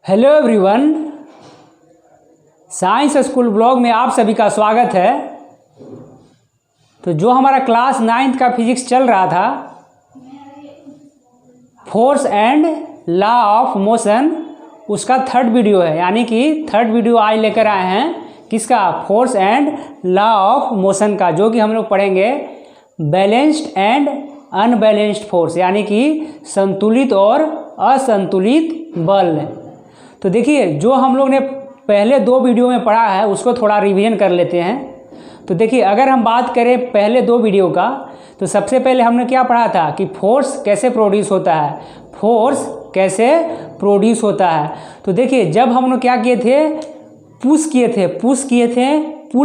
Hello everyone, science school blog में आप सभी का स्वागत है। तो जो हमारा क्लास 9th का फिजिक्स चल रहा था, force and law of motion, उसका थर्ड वीडियो है। यानी कि थर्ड वीडियो आज लेकर आए हैं किसका, force and law of motion का, जो कि हम लोग पढ़ेंगे बैलेंस्ड एंड अनबैलेंस्ड फोर्स, यानी कि संतुलित और असंतुलित बल। तो देखिए, जो हम लोग ने पहले दो वीडियो में पढ़ा है उसको थोड़ा रिवीजन कर लेते हैं। तो देखिए, अगर हम बात करें पहले दो वीडियो का, तो सबसे पहले हमने क्या पढ़ा था कि फोर्स कैसे प्रोड्यूस होता है, फोर्स कैसे प्रोड्यूस होता है। तो देखिए, जब हम लोग क्या किए थे, पुश किए थे, पुल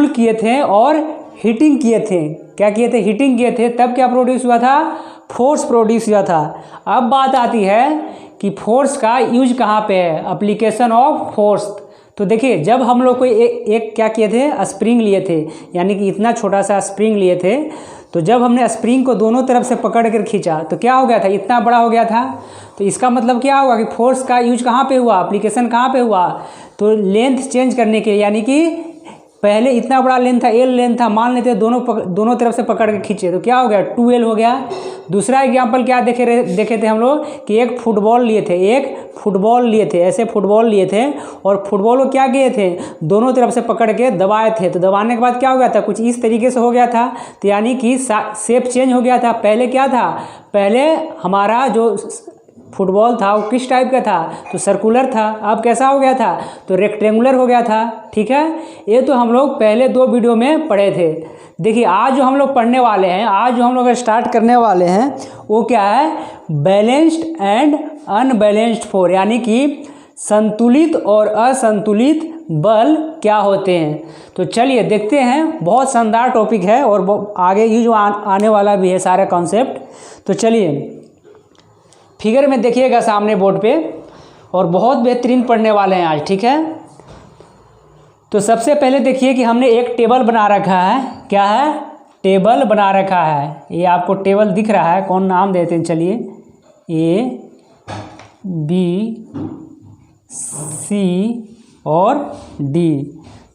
किए थे और हीटिंग किए थे। क्या किए थे, हीटिंग किए थे, तब क्या प्रोड्यूस हुआ था, फोर्स प्रोड्यूस हुआ था। अब बात आती है कि फोर्स का यूज कहाँ पे है, एप्लीकेशन ऑफ फोर्स। तो देखिए, जब हम लोग को एक क्या किए थे, स्प्रिंग लिए थे, यानी कि इतना छोटा सा स्प्रिंग लिए थे। तो जब हमने स्प्रिंग को दोनों तरफ से पकड़ कर खींचा तो क्या हो गया था, इतना बड़ा हो गया था। तो इसका मतलब क्या होगा कि फोर्स का यूज कहाँ पे हुआ, एप्लीकेशन कहाँ पे हुआ, तो लेंथ चेंज करने के लिए। यानी कि पहले इतना बड़ा लेंथ था, एल लेंथ था, मान लेते हैं दोनों तरफ से पकड़ के खींचे तो क्या हो गया, 2L हो गया। दूसरा एग्जाम्पल क्या देखे थे हम लोग कि एक फुटबॉल लिए थे, ऐसे फुटबॉल लिए थे और फुटबॉल को क्या किए थे, दोनों तरफ से पकड़ के दबाए थे। तो दबाने के बाद क्या हो गया था, कुछ इस तरीके से हो गया था। तो यानी कि शेप चेंज हो गया था। पहले क्या था, पहले हमारा जो फुटबॉल था वो किस टाइप का था, तो सर्कुलर था। अब कैसा हो गया था, तो रेक्टेंगुलर हो गया था। ठीक है, ये तो हम लोग पहले दो वीडियो में पढ़े थे। देखिए, आज जो हम लोग पढ़ने वाले हैं, आज जो हम लोग स्टार्ट करने वाले हैं वो क्या है, बैलेंस्ड एंड अनबैलेंस्ड फोर्स, यानी कि संतुलित और असंतुलित बल क्या होते हैं। तो चलिए देखते हैं, बहुत शानदार टॉपिक है और आगे ये जो आने वाला भी है सारा कॉन्सेप्ट। तो चलिए, फिगर में देखिएगा सामने बोर्ड पे, और बहुत बेहतरीन पढ़ने वाले हैं आज। ठीक है, तो सबसे पहले देखिए कि हमने एक टेबल बना रखा है। क्या है, टेबल बना रखा है। ये आपको टेबल दिख रहा है, कौन नाम देते हैं, चलिए ABC और D,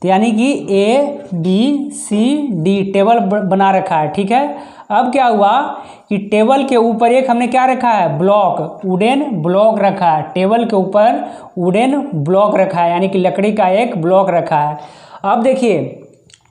तो यानी कि ABCD टेबल बना रखा है। ठीक है, अब क्या हुआ कि टेबल के ऊपर एक हमने क्या रखा है, ब्लॉक, वुडन ब्लॉक रखा है। टेबल के ऊपर वुडन ब्लॉक रखा है, यानी कि लकड़ी का एक ब्लॉक रखा है। अब देखिए,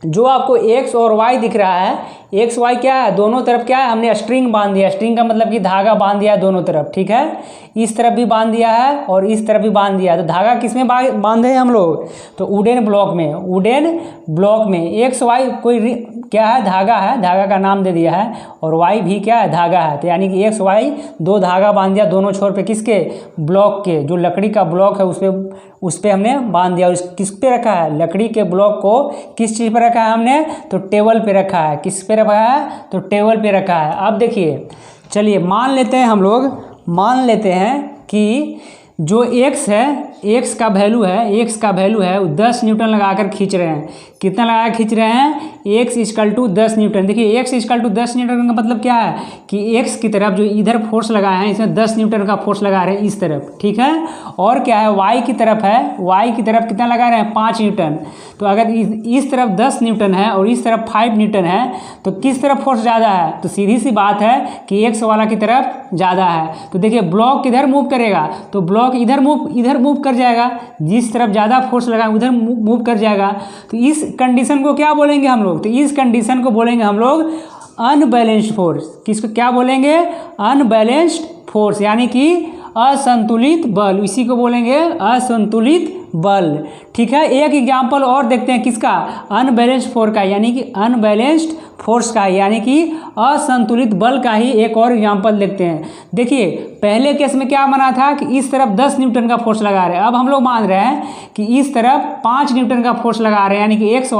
जो आपको X और Y दिख रहा है, X Y क्या है, दोनों तरफ क्या है, हमने स्ट्रिंग बांध दिया। स्ट्रिंग का मतलब कि धागा बांध दिया दोनों तरफ। ठीक है, इस तरफ भी बांध दिया है और इस तरफ भी बांध दिया है। तो धागा किस में बांधे हैं हम लोग, तो वुडन ब्लॉक में, वुडन ब्लॉक में। X Y कोई क्या है, धागा है, धागा का नाम दे दिया है, और Y भी क्या है, धागा है। तो यानी कि X Y दो धागा बांध दिया दोनों छोर पे, किसके, ब्लॉक के, जो लकड़ी का ब्लॉक है उस पे हमने बांध दिया। किस पे रखा है, लकड़ी के ब्लॉक को किस चीज़ पर रखा है हमने, तो टेबल पे रखा है। किस पे रखा है, तो टेबल पे रखा है। अब देखिए, चलिए मान लेते हैं, हम लोग मान लेते हैं कि जो X है, X का वैल्यू है वो 10 न्यूटन लगाकर खींच रहे हैं। कितना लगा खींच रहे हैं, X = 10 न्यूटन। देखिए, X = 10 न्यूटन का मतलब क्या है कि X की तरफ जो इधर फोर्स लगाए हैं, इसमें 10 न्यूटन का फोर्स लगा रहे हैं इस तरफ। ठीक है, और क्या है, Y की तरफ है, Y की तरफ कितना लगा रहे हैं, 5 न्यूटन। तो अगर इस तरफ 10 न्यूटन है और इस तरफ 5 न्यूटन है, तो किस तरफ फोर्स ज़्यादा है, तो सीधी सी बात है कि X वाला की तरफ ज़्यादा है। तो देखिए, ब्लॉक किधर मूव करेगा, तो ब्लॉक इधर मूव कर जाएगा। जिस तरफ ज़्यादा फोर्स लगा उधर मूव कर जाएगा। तो इस कंडीशन को क्या बोलेंगे हम लोग, तो इस कंडीशन को बोलेंगे हम लोग अनबैलेंस्ड फोर्स। किसको क्या बोलेंगे, अनबैलेंस्ड फोर्स, यानी कि असंतुलित बल, इसी को बोलेंगे असंतुलित बल। ठीक है, एक एग्जाम्पल और देखते हैं किसका, अनबैलेंस्ड फोर्स का, यानी कि अनबैलेंस्ड फोर्स का, यानी कि असंतुलित बल का ही एक और एग्जाम्पल देखते हैं। देखिए, पहले केस में क्या माना था कि इस तरफ 10 न्यूटन का फोर्स लगा रहे हैं, अब हम लोग मान रहे हैं कि इस तरफ 5 न्यूटन का फोर्स लगा रहे हैं। यानी कि X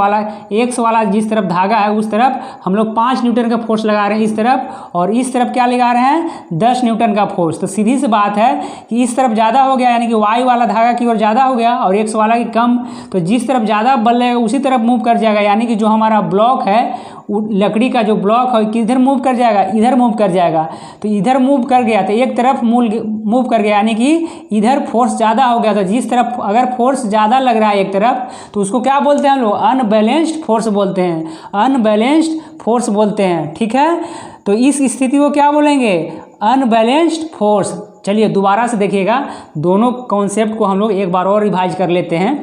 वाला जिस तरफ धागा है उस तरफ हम लोग 5 न्यूटन का फोर्स लगा रहे हैं इस तरफ, और इस तरफ क्या लगा रहे हैं, 10 न्यूटन का फोर्स। तो सीधी सी बात है कि इस तरफ ज़्यादा हो गया, यानी कि Y वाला धागा की ओर ज़्यादा हो गया, और एक्स वाला की कम, तो जिस तरफ ज़्यादा बल लगेगा उसी तरफ मूव कर जाएगा, यानी कि जो हमारा ब्लॉक है लकड़ी का जो ब्लॉक है किधर मूव कर जाएगा, इधर मूव कर जाएगा। तो इधर मूव कर गया तो एक तरफ मूव कर गया, यानी कि इधर फोर्स ज़्यादा हो गया। तो जिस तरफ अगर फोर्स ज़्यादा लग रहा है एक तरफ, तो उसको क्या बोलते हैं हम लोग, अनबैलेंस्ड फोर्स बोलते हैं, अनबैलेंस्ड फोर्स बोलते हैं। ठीक है, तो इस स्थिति को क्या बोलेंगे, अनबैलेंस्ड फोर्स। चलिए दोबारा से देखिएगा, दोनों कॉन्सेप्ट को हम लोग एक बार और रिवाइज कर लेते हैं।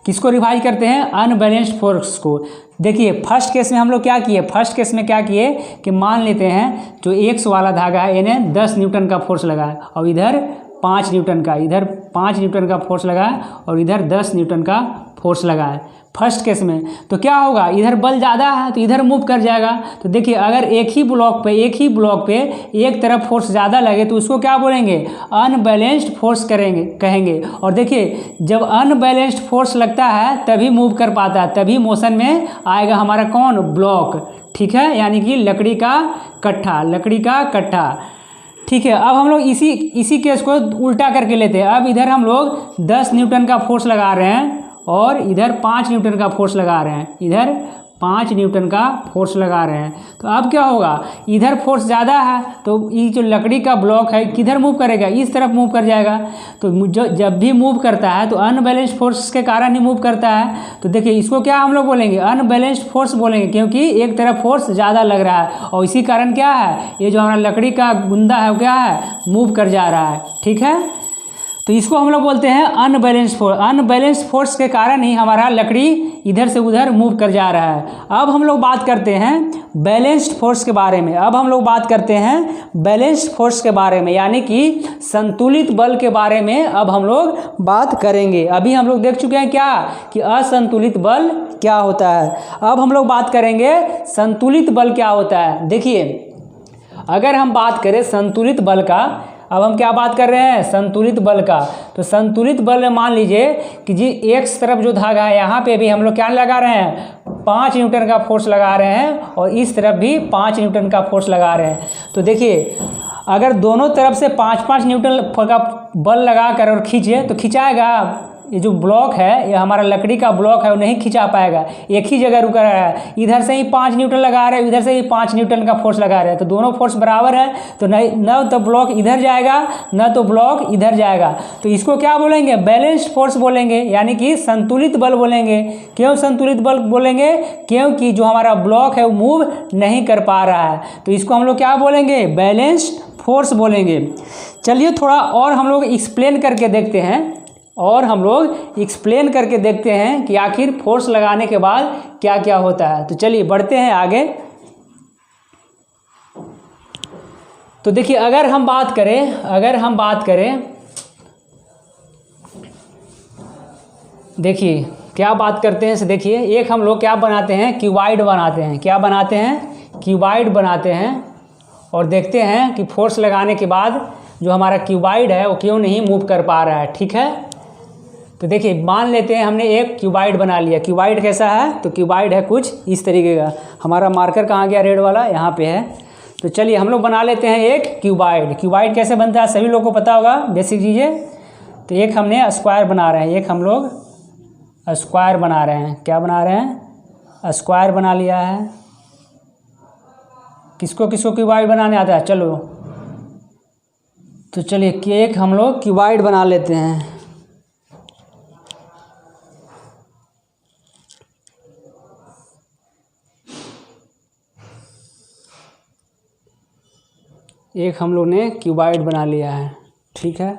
किसको रिवाइज करते हैं, अनबैलेंस्ड फोर्स को। देखिए फर्स्ट केस में हम लोग क्या किए, फर्स्ट केस में क्या किए कि मान लेते हैं जो एक्स वाला धागा है इन्हें 10 न्यूटन का फोर्स लगा है और इधर 5 न्यूटन का, इधर 5 न्यूटन का फोर्स लगा है और इधर 10 न्यूटन का फोर्स लगा है फर्स्ट केस में। तो क्या होगा, इधर बल ज़्यादा है तो इधर मूव कर जाएगा। तो देखिए अगर एक ही ब्लॉक पे एक तरफ फोर्स ज़्यादा लगे तो उसको क्या बोलेंगे, अनबैलेंस्ड फोर्स कहेंगे। और देखिए जब अनबैलेंस्ड फोर्स लगता है तभी मूव कर पाता है, तभी मोशन में आएगा हमारा कौन, ब्लॉक। ठीक है, यानी कि लकड़ी का कट्ठा। ठीक है, अब हम लोग इसी केस को उल्टा करके लेते हैं। अब इधर हम लोग 10 न्यूटन का फोर्स लगा रहे हैं और इधर 5 न्यूटन का फोर्स लगा रहे हैं, इधर 5 न्यूटन का फोर्स लगा रहे हैं। तो अब क्या होगा, इधर फोर्स ज़्यादा है तो ये जो लकड़ी का ब्लॉक है किधर मूव करेगा, इस तरफ मूव कर जाएगा। तो जब भी मूव करता है तो अनबैलेंस्ड फोर्स के कारण ही मूव करता है। तो देखिए इसको क्या हम लोग बोलेंगे, अनबैलेंस्ड फोर्स बोलेंगे, क्योंकि एक तरफ फोर्स ज़्यादा लग रहा है और इसी कारण क्या है, ये जो हमारा लकड़ी का गुंदा है वो क्या है, मूव कर जा रहा है। ठीक है, तो इसको हम लोग बोलते हैं अनबैलेंस्ड फोर्स। अनबैलेंस्ड फोर्स के कारण ही हमारा लकड़ी इधर से उधर मूव कर जा रहा है। अब हम लोग बात करते हैं बैलेंस्ड फोर्स के बारे में। बैलेंस्ड फोर्स के बारे में, यानी कि संतुलित बल के बारे में अब हम लोग बात करेंगे। अभी हम लोग देख चुके हैं क्या कि असंतुलित बल क्या होता है। अब हम लोग बात करेंगे संतुलित बल क्या होता है। देखिए अगर हम बात करें संतुलित बल का, अब हम क्या बात कर रहे हैं, संतुलित बल का। तो संतुलित बल में मान लीजिए कि जी एक तरफ जो धागा है यहाँ पे भी हम लोग क्या लगा रहे हैं, 5 न्यूटन का फोर्स लगा रहे हैं और इस तरफ भी 5 न्यूटन का फोर्स लगा रहे हैं। तो देखिए अगर दोनों तरफ से 5-5 न्यूटन का बल लगा कर और खींचे तो खिंचाएगा। ये जो ब्लॉक है, ये हमारा लकड़ी का ब्लॉक है, वो नहीं खिंचा पाएगा, एक ही जगह रुका रहा है। इधर से ही 5 न्यूटन लगा रहे हैं, इधर से ही 5 न्यूटन का फोर्स लगा रहे हैं, तो दोनों फोर्स बराबर है। तो न तो ब्लॉक इधर जाएगा न तो ब्लॉक इधर जाएगा। तो इसको क्या बोलेंगे, बैलेंस्ड फोर्स बोलेंगे, यानी कि संतुलित बल बोलेंगे। क्यों संतुलित बल बोलेंगे, क्योंकि जो हमारा ब्लॉक है वो मूव नहीं कर पा रहा है। तो इसको हम लोग क्या बोलेंगे, बैलेंस्ड फोर्स बोलेंगे। चलिए थोड़ा और हम लोग एक्सप्लेन करके देखते हैं कि आखिर फोर्स लगाने के बाद क्या क्या होता है। तो चलिए बढ़ते हैं आगे। तो देखिए अगर हम बात करें देखिए क्या बात करते हैं। देखिए एक हम लोग क्या बनाते हैं, क्यूबाइड बनाते हैं और देखते हैं कि फोर्स लगाने के बाद जो हमारा क्यूबाइड है वो क्यों नहीं मूव कर पा रहा है। ठीक है, तो देखिए मान लेते हैं हमने एक क्यूबाइड बना लिया। क्यूबाइड कैसा है, तो क्यूबाइड है कुछ इस तरीके का। हमारा मार्कर कहाँ गया, रेड वाला, यहाँ पे है। तो चलिए हम लोग बना लेते हैं एक क्यूबाइड कैसे बनता है सभी लोगों को पता होगा, बेसिक चीज़ें। तो एक हमने स्क्वायर बना रहे हैं, स्क्वायर बना रहे हैं। क्या बना रहे हैं, स्क्वायर बना लिया है। किसको क्यूबाइड बनाने आता है, चलो तो चलिए एक हम लोग क्यूबाइड बना लेते हैं। एक हम लोग ने क्यूबाइड बना लिया है। ठीक है,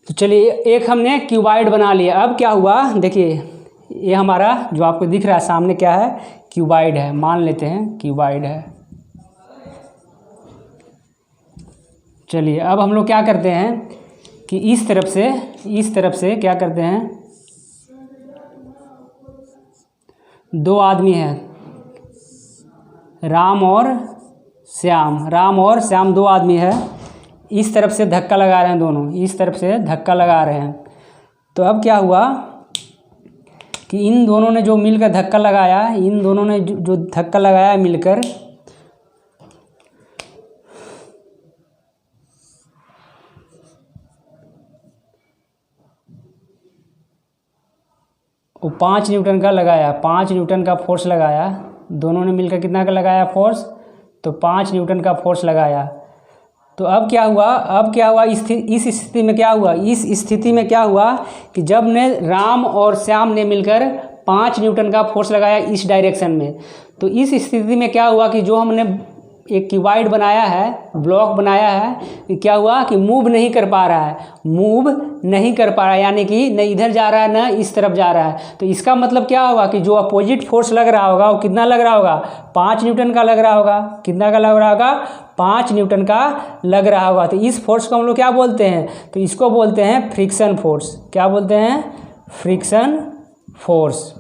तो चलिए एक हमने क्यूबाइड बना लिया। अब क्या हुआ, देखिए ये हमारा जो आपको दिख रहा है सामने क्या है, क्यूबाइड है। मान लेते हैं क्यूबाइड है। चलिए अब हम लोग क्या करते हैं कि इस तरफ से क्या करते हैं, 2 आदमी हैं, राम और श्याम 2 आदमी है। इस तरफ से धक्का लगा रहे हैं, दोनों इस तरफ से धक्का लगा रहे हैं। तो अब क्या हुआ कि इन दोनों ने जो मिलकर धक्का लगाया, इन दोनों ने जो धक्का लगाया मिलकर, वो 5 न्यूटन का लगाया, 5 न्यूटन का फोर्स लगाया। दोनों ने मिलकर कितना का लगाया फोर्स? तो 5 न्यूटन का फोर्स लगाया। तो अब क्या हुआ इस स्थिति में क्या हुआ? इस स्थिति में क्या हुआ कि जब ने राम और श्याम ने मिलकर 5 न्यूटन का फोर्स लगाया इस डायरेक्शन में, तो इस स्थिति में क्या हुआ कि जो हमने एक क्यूबॉइड बनाया है, ब्लॉक बनाया है, कि क्या हुआ कि मूव नहीं कर पा रहा है, मूव नहीं कर पा रहा है, यानी कि न इधर जा रहा है न इस तरफ जा रहा है। तो इसका मतलब क्या होगा कि जो अपोजिट फोर्स लग रहा होगा वो कितना लग रहा होगा? 5 न्यूटन का लग रहा होगा। कितना का लग रहा होगा? 5 न्यूटन का लग रहा होगा। तो इस फोर्स को हम लोग क्या बोलते हैं? तो इसको बोलते हैं फ्रिक्शन फोर्स। क्या बोलते हैं? Friction force.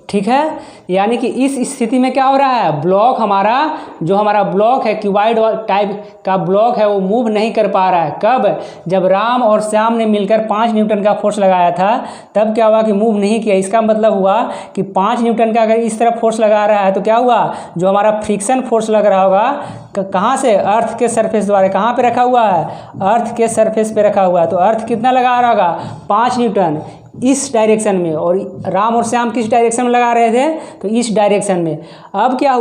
ठीक है, यानी कि इस स्थिति में क्या हो रहा है? ब्लॉक हमारा, जो हमारा ब्लॉक है क्यूबॉइड टाइप का ब्लॉक है, वो मूव नहीं कर पा रहा है। कब? जब राम और श्याम ने मिलकर 5 न्यूटन का फोर्स लगाया था, तब क्या हुआ कि मूव नहीं किया। इसका मतलब हुआ कि 5 न्यूटन का अगर इस तरफ फोर्स लगा रहा है तो क्या हुआ? जो हमारा फ्रिक्शन फोर्स लग रहा होगा कहाँ से? अर्थ के सरफेस द्वारा। कहाँ पे रखा हुआ है? अर्थ के सरफेस पे रखा हुआ है। तो अर्थ कितना लगा रहा होगा? 5 न्यूटन इस डायरेक्शन में, और राम और श्याम किस डायरेक्शन में लगा रहे थे? तो इस डायरेक्शन में। अब क्या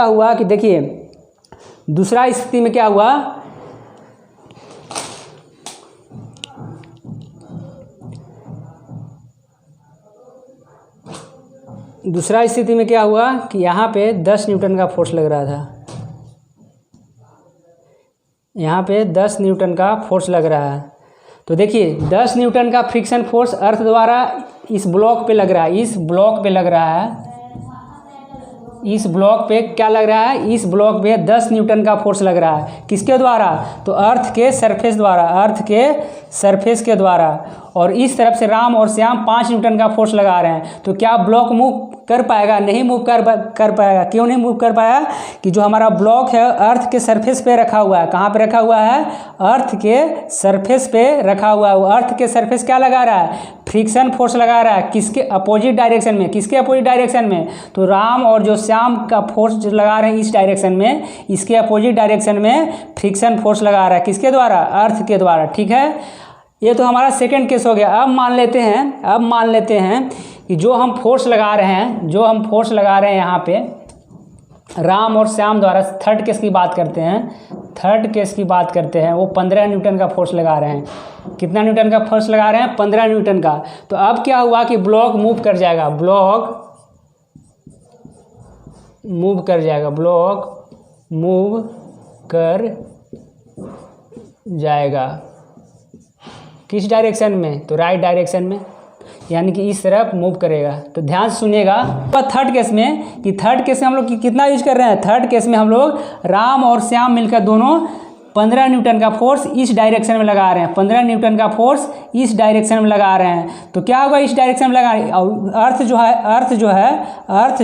हुआ कि देखिए दूसरा स्थिति में क्या हुआ, दूसरा स्थिति में क्या हुआ कि यहाँ पे 10 न्यूटन का फोर्स लग रहा था, यहाँ पे 10 न्यूटन का फोर्स लग रहा है। तो देखिए 10 न्यूटन का फ्रिक्शन फोर्स अर्थ द्वारा इस ब्लॉक पे लग रहा है, इस ब्लॉक पे लग रहा है, इस ब्लॉक पे क्या लग रहा है? इस ब्लॉक पे 10 न्यूटन का फोर्स लग रहा है। किसके द्वारा? तो अर्थ के सरफेस द्वारा, अर्थ के सरफेस के द्वारा। और इस तरफ से राम और श्याम 5 न्यूटन का फोर्स लगा रहे हैं। तो क्या ब्लॉक मूव कर पाएगा? नहीं मूव कर पाएगा। क्यों नहीं मूव कर पाया? कि जो हमारा ब्लॉक है अर्थ के सरफेस पे रखा हुआ है। कहाँ पे रखा हुआ है? अर्थ के सरफेस पे रखा हुआ है। वो अर्थ के सरफेस क्या लगा रहा है? फ्रिक्शन फोर्स लगा रहा है। किसके अपोजिट डायरेक्शन में? किसके अपोजिट डायरेक्शन में? तो राम और जो श्याम का फोर्स जो लगा रहे हैं इस डायरेक्शन में, इसके अपोजिट डायरेक्शन में फ्रिक्शन फोर्स लगा रहा है। किसके द्वारा? अर्थ के द्वारा। ठीक है, ये तो हमारा सेकंड केस हो गया। अब मान लेते हैं कि जो हम फोर्स लगा रहे हैं, यहाँ पे राम और श्याम द्वारा, थर्ड केस की बात करते हैं, वो 15 न्यूटन का फोर्स लगा रहे हैं। कितना न्यूटन का फोर्स लगा रहे हैं? 15 न्यूटन का। तो अब क्या हुआ कि ब्लॉक मूव कर जाएगा, ब्लॉक मूव कर जाएगा। किस डायरेक्शन में? तो राइट डायरेक्शन में, यानी कि इस तरफ मूव करेगा। तो ध्यान से सुनिएगा। थर्ड केस में हम लोग कितना यूज कर रहे हैं? थर्ड केस में हम लोग राम और श्याम मिलकर दोनों 15 न्यूटन का फोर्स इस डायरेक्शन में लगा रहे हैं। 15 न्यूटन का फोर्स इस डायरेक्शन में लगा रहे हैं। तो क्या होगा? इस डायरेक्शन में लगा, अर्थ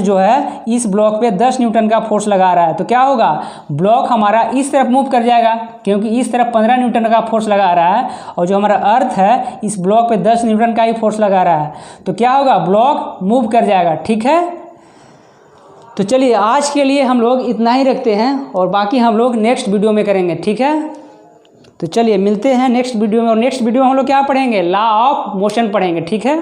जो है इस ब्लॉक पे 10 न्यूटन का फोर्स लगा रहा है। तो क्या होगा? ब्लॉक हमारा इस तरफ मूव कर जाएगा, क्योंकि इस तरफ 15 न्यूटन का फोर्स लगा रहा है, और जो हमारा अर्थ है इस ब्लॉक पे 10 न्यूटन का ही फोर्स लगा रहा है। तो क्या होगा? ब्लॉक मूव कर जाएगा। ठीक है, तो चलिए आज के लिए हम लोग इतना ही रखते हैं, और बाकी हम लोग नेक्स्ट वीडियो में करेंगे। ठीक है, तो चलिए मिलते हैं नेक्स्ट वीडियो में। और नेक्स्ट वीडियो में हम लोग क्या पढ़ेंगे? लॉ ऑफ मोशन पढ़ेंगे। ठीक है।